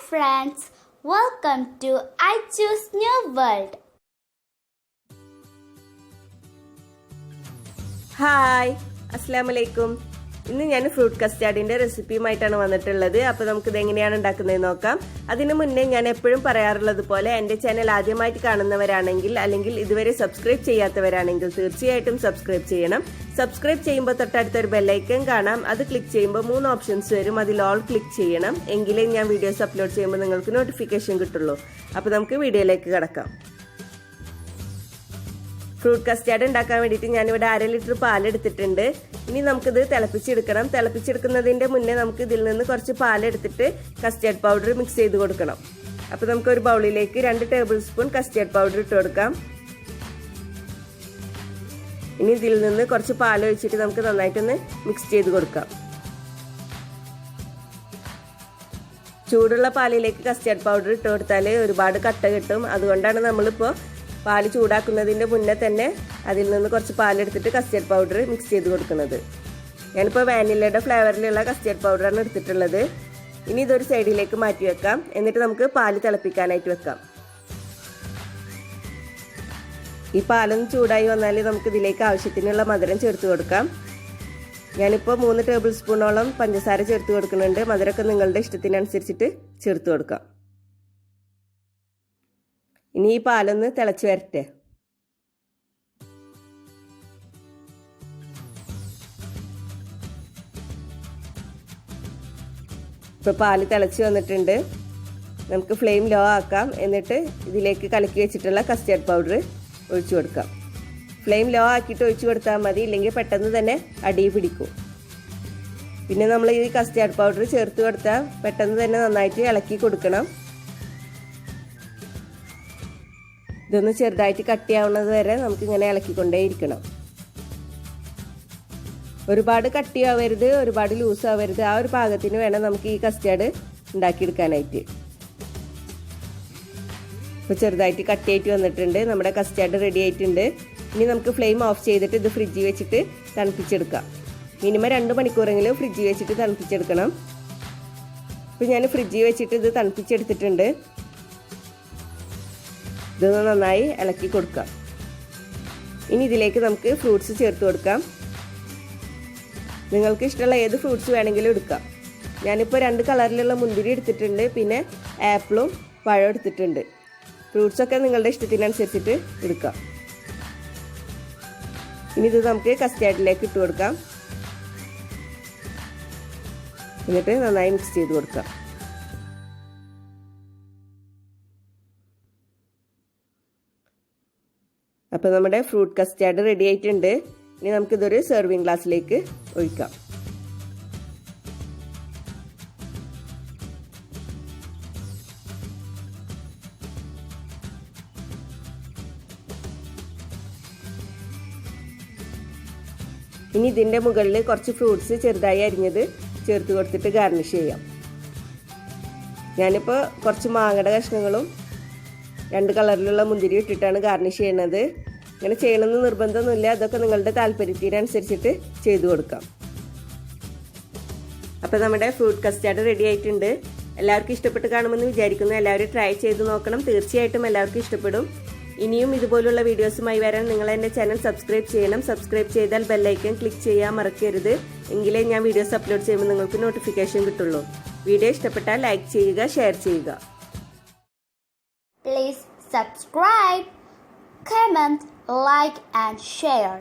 friends, welcome to I Choose New World. Hi, അസ്സലാമു അലൈക്കും. ഇന്ന് ഞാൻ ഫ്രൂട്ട് കസ്റ്റാർഡിന്റെ റെസിപ്പിയുമായിട്ടാണ് വന്നിട്ടുള്ളത്. അപ്പോൾ നമുക്ക് ഇതെങ്ങനെയാണ് ഉണ്ടാക്കുന്നത് നോക്കാം. അതിനു മുന്നേ ഞാൻ എപ്പോഴും പറയാറുള്ളത് പോലെ എൻ്റെ ചാനൽ ആദ്യമായിട്ട് കാണുന്നവരാണെങ്കിൽ അല്ലെങ്കിൽ ഇതുവരെ സബ്സ്ക്രൈബ് ചെയ്യാത്തവരാണെങ്കിൽ തീർച്ചയായിട്ടും സബ്സ്ക്രൈബ് ചെയ്യണം. സബ്സ്ക്രൈബ് ചെയ്യുമ്പോൾ തൊട്ടടുത്തൊരു ബെല്ലൈക്കൺ കാണാം. അത് ക്ലിക്ക് ചെയ്യുമ്പോൾ 3 ഓപ്ഷൻസ് വരും. അതിൽ ഓൾ ക്ലിക്ക് ചെയ്യണം. എങ്കിലേ ഞാൻ വീഡിയോസ് അപ്ലോഡ് ചെയ്യുമ്പോൾ നിങ്ങൾക്ക് നോട്ടിഫിക്കേഷൻ കിട്ടുള്ളൂ. അപ്പോൾ നമുക്ക് വീഡിയോയിലേക്ക് കടക്കാം. ഫ്രൂട്ട് കസ്റ്റാർഡ് ഉണ്ടാക്കാൻ വേണ്ടിയിട്ട് ഞാനിവിടെ 1/2 ലിറ്റർ പാലെടുത്തിട്ടുണ്ട്. ഇനി നമുക്കിത് തിളപ്പിച്ചെടുക്കണം. തിളപ്പിച്ചെടുക്കുന്നതിൻ്റെ മുന്നേ നമുക്ക് ഇതിൽ നിന്ന് കുറച്ച് പാലെടുത്തിട്ട് കസ്റ്റാർഡ് പൗഡർ മിക്സ് ചെയ്ത് കൊടുക്കണം. അപ്പോൾ നമുക്ക് ഒരു ബൗളിലേക്ക് 2 ടേബിൾ സ്പൂൺ കസ്റ്റാർഡ് പൗഡർ ഇട്ട് കൊടുക്കാം. ഇനി ഇതിൽ നിന്ന് കുറച്ച് പാൽ ഒഴിച്ചിട്ട് നമുക്ക് നന്നായിട്ടൊന്ന് മിക്സ് ചെയ്ത് കൊടുക്കാം. ചൂടുള്ള പാലിലേക്ക് കസ്റ്റാർഡ് പൗഡർ ഇട്ട് കൊടുത്താൽ ഒരുപാട് കട്ട കിട്ടും. അതുകൊണ്ടാണ് നമ്മളിപ്പോൾ പാല് ചൂടാക്കുന്നതിൻ്റെ മുന്നേ തന്നെ അതിൽ നിന്ന് കുറച്ച് പാലെടുത്തിട്ട് കസ്റ്റാർഡ് പൗഡർ മിക്സ് ചെയ്ത് കൊടുക്കുന്നത്. ഞാനിപ്പോൾ വാനിലയുടെ ഫ്ലേവറിലുള്ള കസ്റ്റാർഡ് പൗഡറാണ് എടുത്തിട്ടുള്ളത്. ഇനി ഇതൊരു സൈഡിലേക്ക് മാറ്റി വെക്കാം. എന്നിട്ട് നമുക്ക് പാല് തിളപ്പിക്കാനായിട്ട് വെക്കാം. ഈ പാലൊന്ന് ചൂടായി വന്നാൽ നമുക്ക് ഇതിലേക്ക് ആവശ്യത്തിനുള്ള മധുരം ചേർത്ത് കൊടുക്കാം. ഞാനിപ്പോൾ 3 ടേബിൾ സ്പൂണോളം പഞ്ചസാര ചേർത്ത് കൊടുക്കുന്നുണ്ട്. മധുരമൊക്കെ നിങ്ങളുടെ ഇഷ്ടത്തിനനുസരിച്ചിട്ട് ചേർത്ത് കൊടുക്കാം. ഇനി ഈ പാലൊന്ന് തിളച്ച് വരട്ടെ. ഇപ്പോൾ പാല് തിളച്ച് വന്നിട്ടുണ്ട്. നമുക്ക് ഫ്ലെയിം ലോ ആക്കാം. എന്നിട്ട് ഇതിലേക്ക് കലക്കി വെച്ചിട്ടുള്ള കസ്റ്റാർഡ് പൗഡർ ഒഴിച്ചു കൊടുക്കാം. ഫ്ലെയിം ലോ ആക്കിയിട്ട് ഒഴിച്ചു കൊടുത്താൽ മതി, ഇല്ലെങ്കിൽ പെട്ടെന്ന് തന്നെ അടി പിടിക്കും. പിന്നെ നമ്മൾ ഈ കസ്റ്റാർഡ് പൗഡർ ചേർത്ത് കൊടുത്താൽ പെട്ടെന്ന് തന്നെ നന്നായിട്ട് ഇളക്കി കൊടുക്കണം. ഇതൊന്ന് ചെറുതായിട്ട് കട്ടിയാവുന്നത് വരെ നമുക്കിങ്ങനെ ഇളക്കിക്കൊണ്ടേയിരിക്കണം. ഒരുപാട് കട്ടിയാവരുത്, ഒരുപാട് ലൂസ് ആവരുത്. ആ ഒരു പാകത്തിന് വേണം നമുക്ക് ഈ കസ്റ്റാർഡ് ഉണ്ടാക്കിയെടുക്കാനായിട്ട്. ഇപ്പോൾ ചെറുതായിട്ട് കട്ടിയായിട്ട് വന്നിട്ടുണ്ട്. നമ്മുടെ കസ്റ്റാർഡ് റെഡി ആയിട്ടുണ്ട്. ഇനി നമുക്ക് ഫ്ലെയിം ഓഫ് ചെയ്തിട്ട് ഇത് ഫ്രിഡ്ജിൽ വെച്ചിട്ട് തണുപ്പിച്ചെടുക്കാം. മിനിമം 2 മണിക്കൂറെങ്കിലും ഫ്രിഡ്ജിൽ വെച്ചിട്ട് തണുപ്പിച്ചെടുക്കണം. ഇപ്പോൾ ഞാൻ ഫ്രിഡ്ജിൽ വെച്ചിട്ട് ഇത് തണുപ്പിച്ചെടുത്തിട്ടുണ്ട്. ഇതൊന്ന് നന്നായി ഇളക്കി കൊടുക്കാം. ഇനി ഇതിലേക്ക് നമുക്ക് ഫ്രൂട്ട്സ് ചേർത്ത് കൊടുക്കാം. നിങ്ങൾക്ക് ഇഷ്ടമുള്ള ഏത് ഫ്രൂട്ട്സ് വേണമെങ്കിലും എടുക്കാം. ഞാനിപ്പോൾ 2 കളറിലുള്ള മുന്തിരി എടുത്തിട്ടുണ്ട്. പിന്നെ ആപ്പിളും പഴം എടുത്തിട്ടുണ്ട്. ഫ്രൂട്ട്സൊക്കെ നിങ്ങളുടെ ഇഷ്ടത്തിനനുസരിച്ചിട്ട് എടുക്കാം. ഇനി ഇത് നമുക്ക് കസ്റ്റാർഡിലേക്ക് ഇട്ട് കൊടുക്കാം. എന്നിട്ട് നന്നായി മിക്സ് ചെയ്ത് കൊടുക്കാം. അപ്പോൾ നമ്മുടെ ഫ്രൂട്ട് കസ്റ്റാർഡ് റെഡി ആയിട്ടുണ്ട്. ഇനി നമുക്കിതൊരു സെർവിങ് ഗ്ലാസ്സിലേക്ക് ഒഴിക്കാം. ഇനി ഇതിൻ്റെ മുകളിൽ കുറച്ച് ഫ്രൂട്ട്സ് ചെറുതായി അരിഞ്ഞത് ചേർത്ത് കൊടുത്തിട്ട് ഗാർണിഷ് ചെയ്യാം. ഞാനിപ്പോൾ കുറച്ച് മാങ്ങയുടെ കഷ്ണങ്ങളും 2 കളറിലുള്ള മുന്തിരി ഇട്ടിട്ടാണ് ഗാർണിഷ് ചെയ്യണത്. ഇങ്ങനെ ചെയ്യണമെന്ന് നിർബന്ധമൊന്നുമില്ല. അതൊക്കെ നിങ്ങളുടെ താല്പര്യത്തിനനുസരിച്ചിട്ട് ചെയ്തു കൊടുക്കാം. അപ്പോൾ നമ്മുടെ ഫ്രൂട്ട് കസ്റ്റാർഡ് റെഡി ആയിട്ടുണ്ട്. എല്ലാവർക്കും ഇഷ്ടപ്പെട്ട് കാണുമെന്ന് വിചാരിക്കുന്നു. എല്ലാവരും ട്രൈ ചെയ്ത് നോക്കണം. തീർച്ചയായിട്ടും എല്ലാവർക്കും ഇഷ്ടപ്പെടും. ഇനിയും ഇതുപോലുള്ള വീഡിയോസുമായി വരാൻ നിങ്ങൾ എൻ്റെ ചാനൽ സബ്സ്ക്രൈബ് ചെയ്യണം. സബ്സ്ക്രൈബ് ചെയ്താൽ ബെല്ലൈക്കൺ ക്ലിക്ക് ചെയ്യാൻ മറക്കരുത്. എങ്കിലേ ഞാൻ വീഡിയോസ് അപ്ലോഡ് ചെയ്യുമ്പോൾ നിങ്ങൾക്ക് നോട്ടിഫിക്കേഷൻ കിട്ടുള്ളൂ. വീഡിയോ ഇഷ്ടപ്പെട്ടാൽ ലൈക്ക് ചെയ്യുക, ഷെയർ ചെയ്യുക. Please subscribe, comment, like and share.